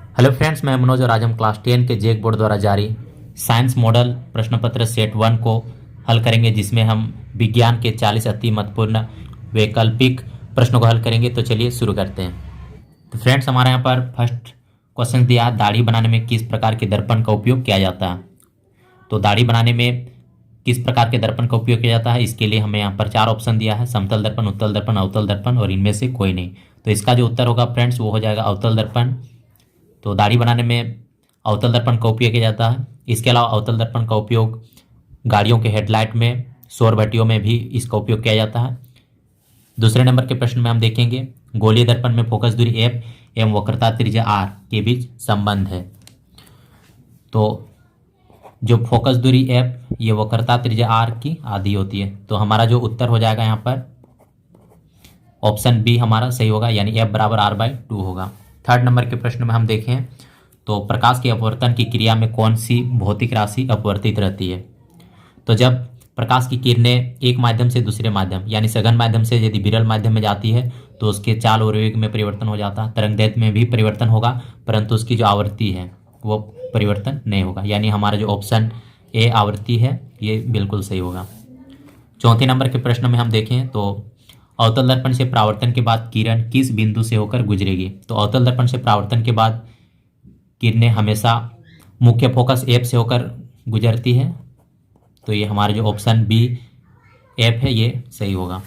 Hello friends, मैं मनोज और आज हम क्लास 10 के जेक बोर्ड द्वारा जारी साइंस मॉडल प्रश्न पत्र सेट 1 को हल करेंगे, जिसमें हम विज्ञान के 40 अति महत्वपूर्ण वैकल्पिक प्रश्नों को हल करेंगे। तो चलिए शुरू करते हैं। तो फ्रेंड्स, हमारे यहाँ पर फर्स्ट क्वेश्चन दिया है, दाढ़ी बनाने में किस प्रकार के दर्पण का उपयोग किया जाता है। तो दाढ़ी बनाने में किस प्रकार के दर्पण का उपयोग किया जाता है, इसके लिए हमें यहाँ पर 4 ऑप्शन दिया है, समतल दर्पण, उत्तल दर्पण, अवतल दर्पण और इनमें से कोई नहीं। तो इसका जो उत्तर होगा फ्रेंड्स वो हो जाएगा अवतल दर्पण। तो दाढ़ी बनाने में अवतल दर्पण का उपयोग किया जाता है। इसके अलावा अवतल दर्पण का उपयोग गाड़ियों के हेडलाइट में, सौर भट्टियों में भी इसका उपयोग किया जाता है। दूसरे नंबर के प्रश्न में हम देखेंगे, गोलीय दर्पण में फोकस दूरी एफ एवं वक्रता त्रिज्या आर के बीच संबंध है। तो जो फोकस दूरी एफ, ये वक्रता त्रिज्या आर की आधी होती है। तो हमारा जो उत्तर हो जाएगा यहाँ पर ऑप्शन बी हमारा सही होगा, यानी एफ बराबर r/2 होगा। थर्ड नंबर के प्रश्न में हम देखें तो प्रकाश के अपवर्तन की क्रिया में कौन सी भौतिक राशि अपवर्तित रहती है। तो जब प्रकाश की किरणें एक माध्यम से दूसरे माध्यम यानी सघन माध्यम से यदि विरल माध्यम में जाती है तो उसके चाल और वेग में परिवर्तन हो जाता है। तरंगदैर्घ्य में भी परिवर्तन होगा, परंतु उसकी जो आवृत्ति है वो परिवर्तन नहीं होगा, यानी हमारा जो ऑप्शन ए आवृत्ति है ये बिल्कुल सही होगा। चौथे नंबर के प्रश्न में हम देखें तो अवतल दर्पण से परावर्तन के बाद किरण किस बिंदु से होकर गुजरेगी। तो अवतल दर्पण से परावर्तन के बाद किरणें हमेशा मुख्य फोकस एफ से होकर गुजरती है। तो ये हमारा जो ऑप्शन बी एफ है ये सही होगा।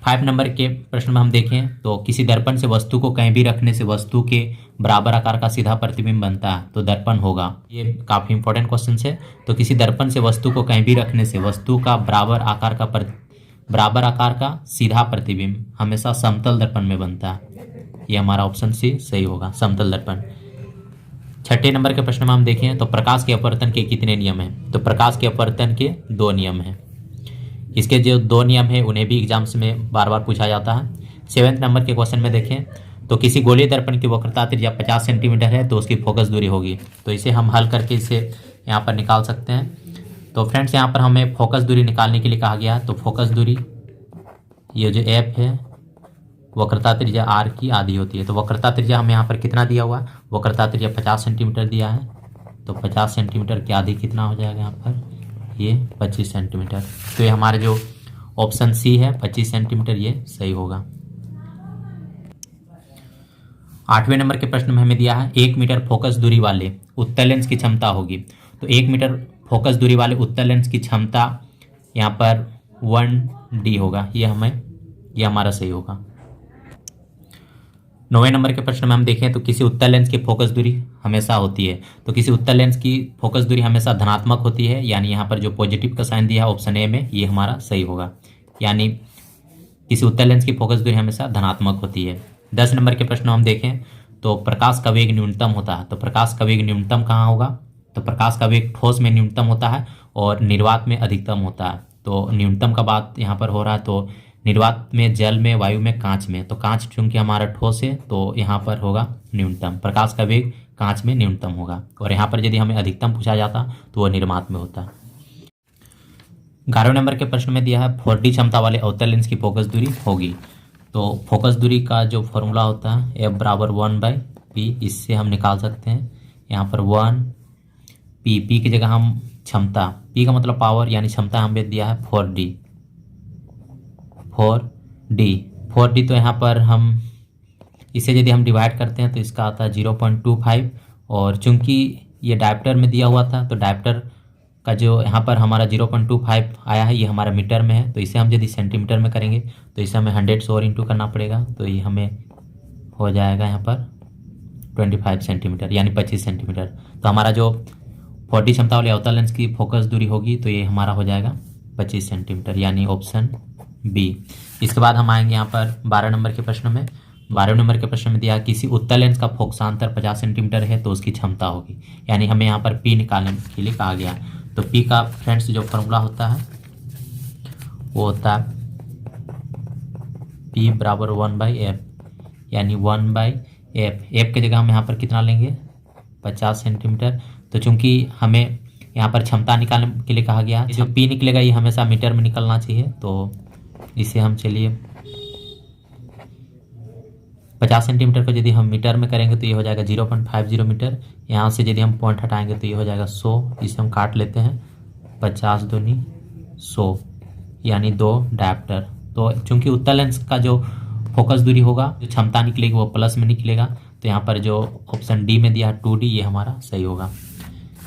5 नंबर के प्रश्न में हम देखें तो किसी दर्पण से वस्तु को कहीं भी रखने से वस्तु के बराबर आकार का सीधा प्रतिबिंब बनता है, तो दर्पण होगा। ये काफ़ी इंपॉर्टेंट क्वेश्चन है। तो किसी दर्पण से वस्तु को कहीं भी रखने से वस्तु का बराबर आकार का सीधा प्रतिबिंब हमेशा समतल दर्पण में बनता है। ये हमारा ऑप्शन सी सही होगा, समतल दर्पण। छठे नंबर के प्रश्न में हम देखें तो प्रकाश के अपवर्तन के कितने नियम हैं। तो प्रकाश के अपवर्तन के 2 नियम हैं। इसके जो 2 नियम हैं उन्हें भी एग्जाम्स में बार बार पूछा जाता है। 7वें नंबर के क्वेश्चन में देखें तो किसी गोलीय दर्पण की वक्रता त्रिज्या 50 सेंटीमीटर है तो उसकी फोकस दूरी होगी। तो इसे हम हल करके इसे यहाँ पर निकाल सकते हैं। तो फ्रेंड्स, यहाँ पर हमें फोकस दूरी निकालने के लिए कहा गया है। तो फोकस दूरी ये जो एफ है वक्रता त्रिज्या आर की आधी होती है। तो वक्रता त्रिज्या हमें यहाँ पर कितना दिया हुआ है, वक्रता त्रिज्या 50 सेंटीमीटर दिया है। तो 50 सेंटीमीटर की आधी कितना हो जाएगा यहाँ पर, ये 25 सेंटीमीटर। तो ये हमारे जो ऑप्शन सी है 25 सेंटीमीटर ये सही होगा। 8वें नंबर के प्रश्न में हमें दिया है 1 मीटर फोकस दूरी वाले उत्तल लेंस की क्षमता होगी। तो 1 मीटर फोकस दूरी वाले उत्तल लेंस की क्षमता यहाँ पर 1D होगा। ये हमारा सही होगा। 9वें नंबर के प्रश्न में हम देखें तो किसी उत्तल लेंस की फोकस दूरी हमेशा होती है। तो किसी उत्तल लेंस की फोकस दूरी हमेशा धनात्मक होती है, यानी यहाँ पर जो पॉजिटिव का साइन दिया है ऑप्शन ए में ये हमारा सही होगा, यानी किसी उत्तल लेंस की फोकस दूरी हमेशा धनात्मक होती है। 10 नंबर के प्रश्न हम देखें तो प्रकाश का वेग न्यूनतम होता है। तो प्रकाश का वेग न्यूनतम कहाँ होगा। तो प्रकाश का वेग ठोस में न्यूनतम होता है और निर्वात में अधिकतम होता है। तो न्यूनतम का बात यहाँ पर हो रहा है, तो निर्वात में, जल में, वायु में, कांच में। तो कांच चूंकि हमारा ठोस है तो यहाँ पर होगा न्यूनतम। प्रकाश का वेग कांच में न्यूनतम होगा, और यहाँ पर यदि हमें अधिकतम पूछा जाता तो वह निर्वात में होता। 11वें नंबर के प्रश्न में दिया है 4D क्षमता वाले अवतल लेंस की फोकस दूरी होगी। तो फोकस दूरी का जो फॉर्मूला होता है एफ बराबर 1/p, इससे हम निकाल सकते हैं। यहाँ पर 1p की जगह हम क्षमता, p का मतलब पावर यानी क्षमता हमें दिया है 4D। तो यहाँ पर हम इसे यदि हम डिवाइड करते हैं तो इसका आता है 0.25, और चूंकि ये डायप्टर में दिया हुआ था तो डायप्टर का जो यहाँ पर हमारा 0.25 आया है ये हमारा मीटर में है। तो इसे हम यदि सेंटीमीटर में करेंगे तो इसे हमें 100 से और इंटू करना पड़ेगा। तो ये हमें हो जाएगा यहाँ पर 25 सेंटीमीटर यानी 25 सेंटीमीटर। तो हमारा जो 4D क्षमता वाले अवतल लेंस की फोकस दूरी होगी तो ये हमारा हो जाएगा 25 सेंटीमीटर, यानी ऑप्शन बी। इसके बाद हम आएंगे यहाँ पर 12 नंबर के प्रश्न में। 12वें नंबर के प्रश्न में दिया किसी उत्तल लेंस का फोकसांतर 50 सेंटीमीटर है तो उसकी क्षमता होगी, यानी हमें यहाँ पर पी निकालने के लिए कहा गया। तो पी का फ्रेंड्स जो फॉर्मूला होता है वो होता है पी बराबर 1/f, यानी 1/f। एफ की जगह हम यहाँ पर कितना लेंगे 50 सेंटीमीटर। तो चूंकि हमें यहाँ पर क्षमता निकालने के लिए कहा गया, जो पी निकलेगा ये हमेशा मीटर में निकलना चाहिए। तो इसे हम चलिए 50 सेंटीमीटर को यदि हम मीटर में करेंगे तो ये हो जाएगा 0.50 मीटर। यहाँ से यदि हम पॉइंट हटाएंगे तो ये हो जाएगा 100, इसे हम काट लेते हैं, 50 दूनी 100 यानी 2 डायप्टर। तो चूंकि उत्तल लेंस का जो फोकस दूरी होगा, जो क्षमता निकलेगी वो प्लस में निकलेगा, तो यहाँ पर जो ऑप्शन डी में दिया है 2D ये हमारा सही होगा।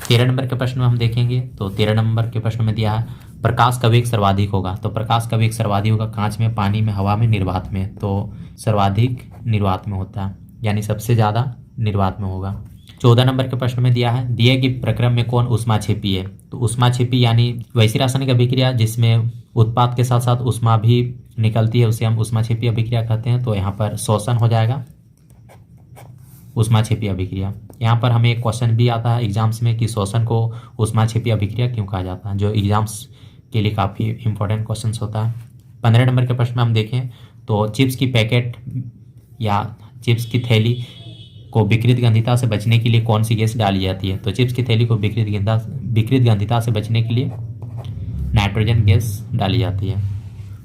13 नंबर के प्रश्न में हम देखेंगे तो 13 नंबर के प्रश्न में दिया है प्रकाश का वेग सर्वाधिक होगा। तो प्रकाश का वेग सर्वाधिक होगा कांच में, पानी में, हवा में, निर्वात में। तो सर्वाधिक निर्वात में होता है, यानी सबसे ज़्यादा निर्वात में होगा। 14 नंबर के प्रश्न में दिया है दिए गए प्रक्रम में कौन ऊष्माक्षेपी है। तो ऊष्माक्षेपी यानी वैसी रासायनिक अभिक्रिया जिसमें उत्पाद के साथ साथ ऊष्मा भी निकलती है, उसे हम ऊष्माक्षेपी अभिक्रिया कहते हैं। तो यहाँ पर शोषण हो जाएगा ऊष्माक्षेपी अभिक्रिया। यहाँ पर हमें एक क्वेश्चन भी आता है एग्जाम्स में कि शोषण को ऊष्माक्षेपी अभिक्रिया क्यों कहा जाता है, जो एग्जाम्स के लिए काफ़ी इंपॉर्टेंट क्वेश्चन होता है। 15 नंबर के प्रश्न में हम देखें तो चिप्स की पैकेट या चिप्स की थैली को विकृत गंधिता से बचने के लिए कौन सी गैस डाली जाती है। तो चिप्स की थैली को विकृत गंधिता से बचने के लिए नाइट्रोजन गैस डाली जाती है।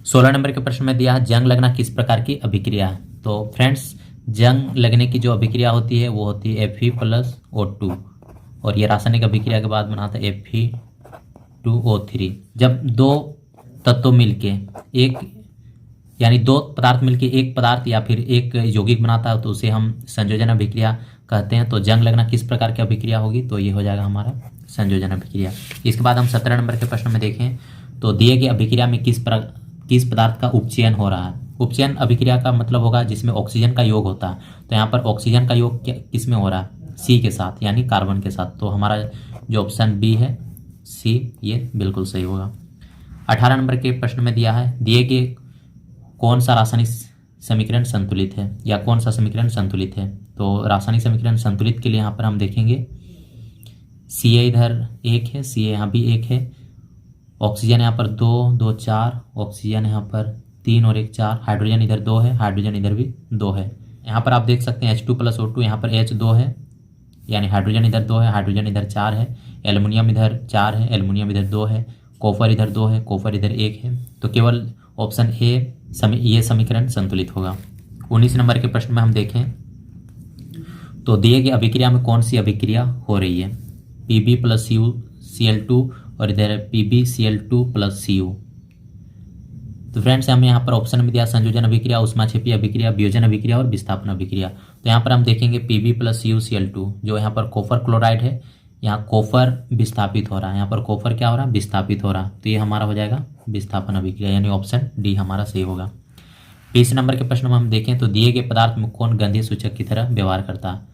16 नंबर के प्रश्न में दिया है जंग लगना किस प्रकार की अभिक्रिया है। तो फ्रेंड्स जंग लगने की जो अभिक्रिया होती है वो होती है Fe+O2 और ये रासायनिक अभिक्रिया के बाद बनाता है Fe2O3। जब दो तत्व मिलके एक यानी दो पदार्थ मिलके एक पदार्थ या फिर एक यौगिक बनाता है तो उसे हम संयोजन अभिक्रिया कहते हैं। तो जंग लगना किस प्रकार की अभिक्रिया होगी, तो ये हो जाएगा हमारा संयोजन अभिक्रिया। इसके बाद हम 17 नंबर के प्रश्न में देखें तो दिए गए अभिक्रिया में किस पदार्थ का उपचयन हो रहा है। उपचयन अभिक्रिया का मतलब होगा जिसमें ऑक्सीजन का योग होता है। तो यहाँ पर ऑक्सीजन का योग किस में हो रहा है, सी के साथ यानी कार्बन के साथ। तो हमारा जो ऑप्शन बी है सी ये बिल्कुल सही होगा। 18 नंबर के प्रश्न में दिया है दिए गए कौन सा रासायनिक समीकरण संतुलित है या कौन सा समीकरण संतुलित है। तो रासायनिक समीकरण संतुलित के लिए यहाँ पर हम देखेंगे सी इधर 1 है, सी यहाँ भी 1 है, ऑक्सीजन यहाँ पर 2 2 4, ऑक्सीजन यहाँ पर 3 और 1 4, हाइड्रोजन इधर 2 है, हाइड्रोजन इधर भी 2 है। यहाँ पर आप देख सकते हैं H2+O2 यहाँ पर H2 है यानी हाइड्रोजन इधर 2 है, हाइड्रोजन इधर 4 है, एल्युमिनियम इधर 4 है, एल्युमिनियम इधर 2 है, कॉपर इधर 2 है, कॉपर इधर 1 है। तो केवल ऑप्शन ए ये समीकरण संतुलित होगा। 19 नंबर के प्रश्न में हम देखें तो दिए गए अभिक्रिया में कौन सी अभिक्रिया हो रही है, Pb+Cl2 और इधर PbCl2+Cu। तो फ्रेंड्स हमें यहाँ पर ऑप्शन में दिया संयोजन अभिक्रिया, ऊष्माक्षेपी अभिक्रिया, वियोजन अभिक्रिया और विस्थापन अभिक्रिया। तो यहाँ पर हम देखेंगे Pb+CuCl2 जो यहाँ पर कॉपर क्लोराइड है, यहाँ कॉपर विस्थापित हो रहा है, यहाँ पर कॉपर क्या हो रहा है, विस्थापित हो रहा है। तो ये हमारा हो जाएगा विस्थापन अभिक्रिया यानी ऑप्शन डी हमारा सही होगा। 20 नंबर के प्रश्न में हम देखें तो दिए गए पदार्थ में कौन गंधीय सूचक की तरह व्यवहार करता है।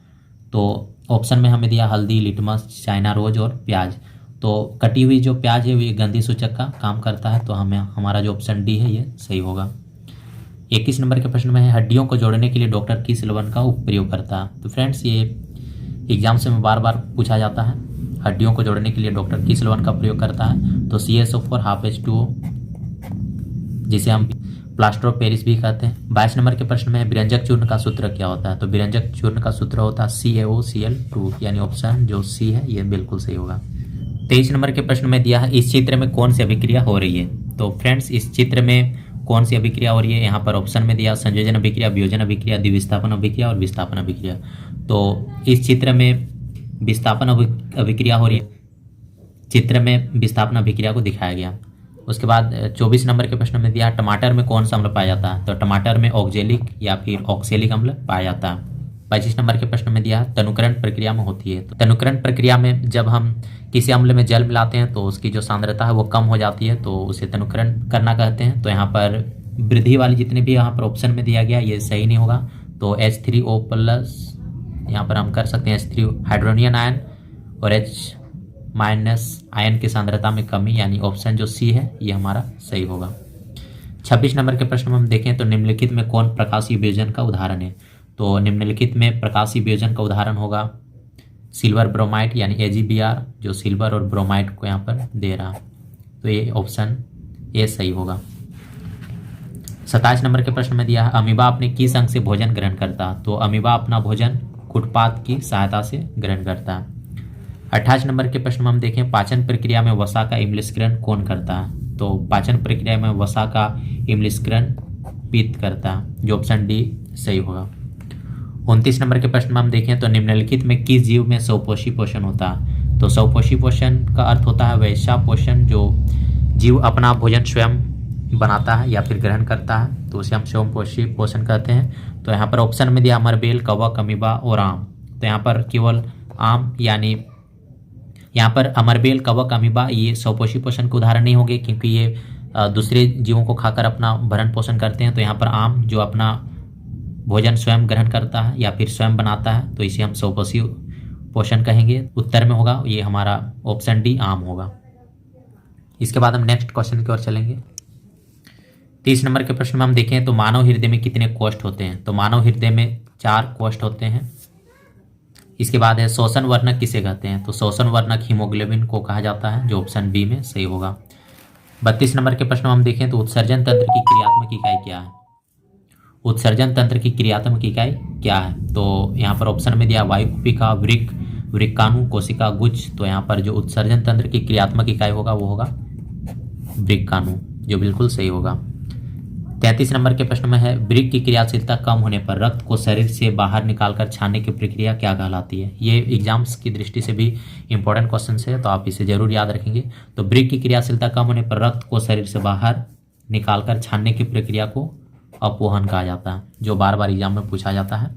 तो ऑप्शन में हमें दिया हल्दी, लिटमस, चाइना रोज और प्याज। तो कटी हुई जो प्याज है वो गंधीय सूचक का काम करता है। तो हमें हमारा जो ऑप्शन डी है ये सही होगा। 21 नंबर के प्रश्न में है हड्डियों को जोड़ने के लिए डॉक्टर किस लवण का प्रयोग करता है। तो फ्रेंड्स ये एग्जाम से में बार बार पूछा जाता है हड्डियों को जोड़ने के लिए डॉक्टर किस लवण का प्रयोग करता है। तो CSO4 H2O जिसे हम प्लास्टर ऑफ पेरिस भी कहते हैं। 22 नंबर के प्रश्न में विरंजक चूर्ण का सूत्र क्या होता है। तो विरंजक चूर्ण का सूत्र होता है CaOCl2 यानी ऑप्शन जो सी है ये बिल्कुल सही होगा। 23 नंबर के प्रश्न में दिया है इस चित्र में कौन सी अभिक्रिया हो रही है। तो फ्रेंड्स इस चित्र में कौन सी अभिक्रिया हो रही है, यहाँ पर ऑप्शन में दिया संयोजन अभिक्रिया, वियोजन अभिक्रिया, द्विविस्थापन अभिक्रिया और विस्थापन अभिक्रिया। तो इस चित्र में विस्थापन अभिक्रिया हो रही है, चित्र में विस्थापन अभिक्रिया को दिखाया गया। उसके बाद 24 नंबर के प्रश्न में दिया टमाटर में कौन सा अम्ल पाया जाता है। तो टमाटर में ऑक्जेलिक या फिर ऑक्सेलिक अम्ल पाया जाता है। 25 नंबर के प्रश्न में दिया तनुकरण प्रक्रिया में होती है। तो तनुकरण प्रक्रिया में जब हम किसी अम्ल में जल मिलाते हैं तो उसकी जो सांद्रता है वो कम हो जाती है, तो उसे तनुकरण करना कहते हैं। तो यहाँ पर वृद्धि वाली जितने भी यहाँ पर ऑप्शन में दिया गया ये सही नहीं होगा। तो H3O+ यहाँ पर हम कर सकते हैं H3 हाइड्रोनियन आयन और H- आयन की सांद्रता में कमी यानी ऑप्शन जो सी है ये हमारा सही होगा। 26 नंबर के प्रश्न में हम देखें तो निम्नलिखित में कौन प्रकाशीय वियोजन का उदाहरण है। तो निम्नलिखित में प्रकाशीय वियोजन का उदाहरण होगा सिल्वर ब्रोमाइड यानी AgBr जो सिल्वर और ब्रोमाइड को यहाँ पर दे रहा। तो ये ऑप्शन ए सही होगा। 27 नंबर के प्रश्न में दिया है अमीबा अपने किस अंग से भोजन ग्रहण करता। तो अमीबा अपना भोजन कुटपात की सहायता से ग्रहण करता है। 28 नंबर के प्रश्न में हम देखें पाचन प्रक्रिया में वसा का इम्लिस्करण कौन करता है। तो पाचन प्रक्रिया में वसा का इम्लिस्करण पित्त करता है जो ऑप्शन डी सही होगा। 29 नंबर के प्रश्न में हम देखें तो निम्नलिखित में किस जीव में स्वपोषी पोषण होता है। तो स्वपोषी पोषण का अर्थ होता है वैसा पोषण जो जीव अपना भोजन स्वयं बनाता है या फिर ग्रहण करता है, तो उसे हम स्वपोषी पोषण कहते हैं। तो यहाँ पर ऑप्शन में दिया अमरबेल, कवक, अमीबा और आम। तो यहाँ पर केवल आम यानी यहाँ पर अमरबेल, कवक, अमीबा ये स्वपोषी पोषण के उदाहरण नहीं होंगे, क्योंकि ये दूसरे जीवों को खाकर अपना भरण पोषण करते हैं। तो यहाँ पर आम जो अपना भोजन स्वयं ग्रहण करता है या फिर स्वयं बनाता है, तो इसे हम स्वपोषी पोषण कहेंगे। उत्तर में होगा ये हमारा ऑप्शन डी, आम होगा। इसके बाद हम नेक्स्ट क्वेश्चन की ओर चलेंगे। 30 नंबर के प्रश्न में हम देखें तो मानव हृदय में कितने कोष्ठ होते हैं। तो मानव हृदय में 4 कोष्ठ होते हैं। इसके बाद है श्वसन वर्णक किसे कहते हैं। तो श्वसन वर्णक हीमोग्लोबिन को कहा जाता है, जो ऑप्शन बी में सही होगा। 32 नंबर के प्रश्न में हम देखें तो उत्सर्जन तंत्र की क्रियात्मक इकाई क्या है। उत्सर्जन तंत्र की क्रियात्मक इकाई क्या है। तो यहाँ पर ऑप्शन में दिया वायुकुपिका, वृक्क, वृक्काणु, कोशिका, गुच्छ। तो यहाँ पर जो उत्सर्जन तंत्र की क्रियात्मक इकाई होगा वो होगा वृक्काणु, जो बिल्कुल सही होगा। 33 नंबर के प्रश्न में है वृक्क की क्रियाशीलता कम होने पर रक्त को शरीर से बाहर निकालकर छानने की प्रक्रिया क्या कहलाती है। ये एग्जाम्स की दृष्टि से भी इंपॉर्टेंट क्वेश्चन है, तो आप इसे जरूर याद रखेंगे। तो वृक्क की क्रियाशीलता कम होने पर रक्त को शरीर से बाहर निकालकर छानने की प्रक्रिया को अपवहन कहा जाता है, जो बार बार एग्जाम में पूछा जाता है।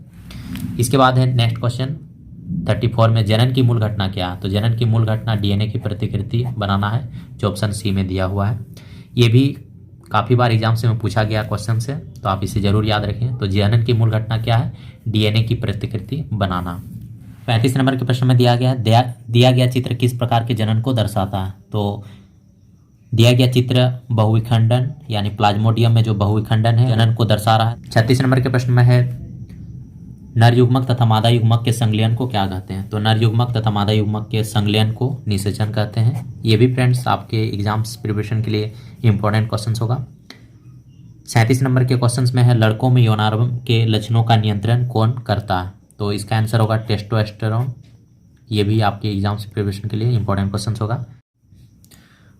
इसके बाद है नेक्स्ट क्वेश्चन 34 में जनन की मूल घटना क्या है। तो जनन की मूल घटना डीएनए की प्रतिकृति बनाना है, जो ऑप्शन सी में दिया हुआ है। ये भी काफ़ी बार एग्जाम से में पूछा गया क्वेश्चन से, तो आप इसे जरूर याद रखें। तो जनन की मूल घटना क्या है, डीएनए की प्रतिकृति बनाना। 35 नंबर के प्रश्न में दिया गया चित्र किस प्रकार के जनन को दर्शाता है। तो दिया गया चित्र बहुविखंडन यानी प्लाज्मोडियम में जो बहुविखंडन है जनन को दर्शा रहा है। 36 नंबर के प्रश्न में है नर युग्मक तथा मादा युग्मक के संलयन को क्या कहते हैं। तो नर युग्मक तथा मादा युग्मक के संलयन को निषेचन कहते हैं। ये भी फ्रेंड्स आपके एग्जाम्स प्रिपरेशन के लिए इंपॉर्टेंट क्वेश्चन होगा। 37 नंबर के क्वेश्चन में है लड़कों में यौनारंभ के लक्षणों का नियंत्रण कौन करता है। तो इसका आंसर होगा टेस्टोस्टेरोन। ये भी आपके एग्जाम्स प्रिपरेशन के लिए इंपॉर्टेंट क्वेश्चन होगा।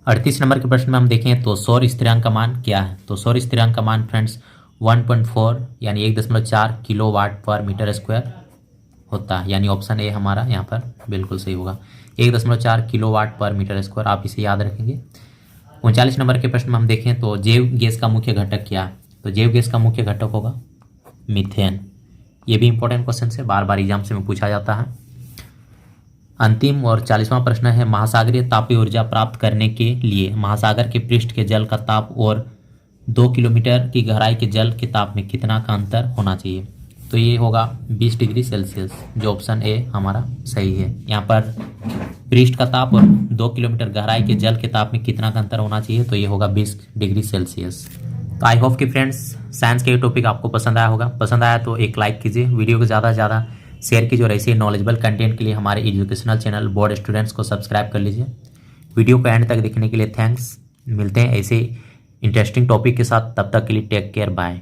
38 नंबर के प्रश्न में हम देखें तो सौर स्थिरांक का मान क्या है। तो सौर स्थिरांक का मान फ्रेंड्स 1.4 यानी 1.4 किलोवाट पर मीटर स्क्वायर होता है, यानी ऑप्शन ए हमारा यहाँ पर बिल्कुल सही होगा, 1.4 किलोवाट पर मीटर स्क्वायर। आप इसे याद रखेंगे। 39 नंबर के प्रश्न में हम देखें तो जैव गैस का मुख्य घटक क्या है। तो जैव गैस का मुख्य घटक होगा मीथेन। ये भी इंपॉर्टेंट क्वेश्चन है, बार बार एग्जाम से में पूछा जाता है। अंतिम और 40वां प्रश्न है महासागरीय तापीय ऊर्जा प्राप्त करने के लिए महासागर के पृष्ठ के जल का ताप और 2 किलोमीटर की गहराई के जल के ताप में कितना का अंतर होना चाहिए। तो ये होगा 20 डिग्री सेल्सियस, जो ऑप्शन ए हमारा सही है। यहाँ पर पृष्ठ का ताप और 2 किलोमीटर गहराई के जल के ताप में कितना का अंतर होना चाहिए, तो ये होगा 20 डिग्री सेल्सियस। तो आई होप कि फ्रेंड्स साइंस के टॉपिक आपको पसंद आया होगा। पसंद आया तो एक लाइक कीजिए, वीडियो को ज़्यादा से ज़्यादा शेयर कीजिए और ऐसे नॉलेजेबल कंटेंट के लिए हमारे एजुकेशनल चैनल बोर्ड स्टूडेंट्स को सब्सक्राइब कर लीजिए। वीडियो को एंड तक देखने के लिए थैंक्स। मिलते हैं ऐसे इंटरेस्टिंग टॉपिक के साथ, तब तक के लिए टेक केयर, बाय।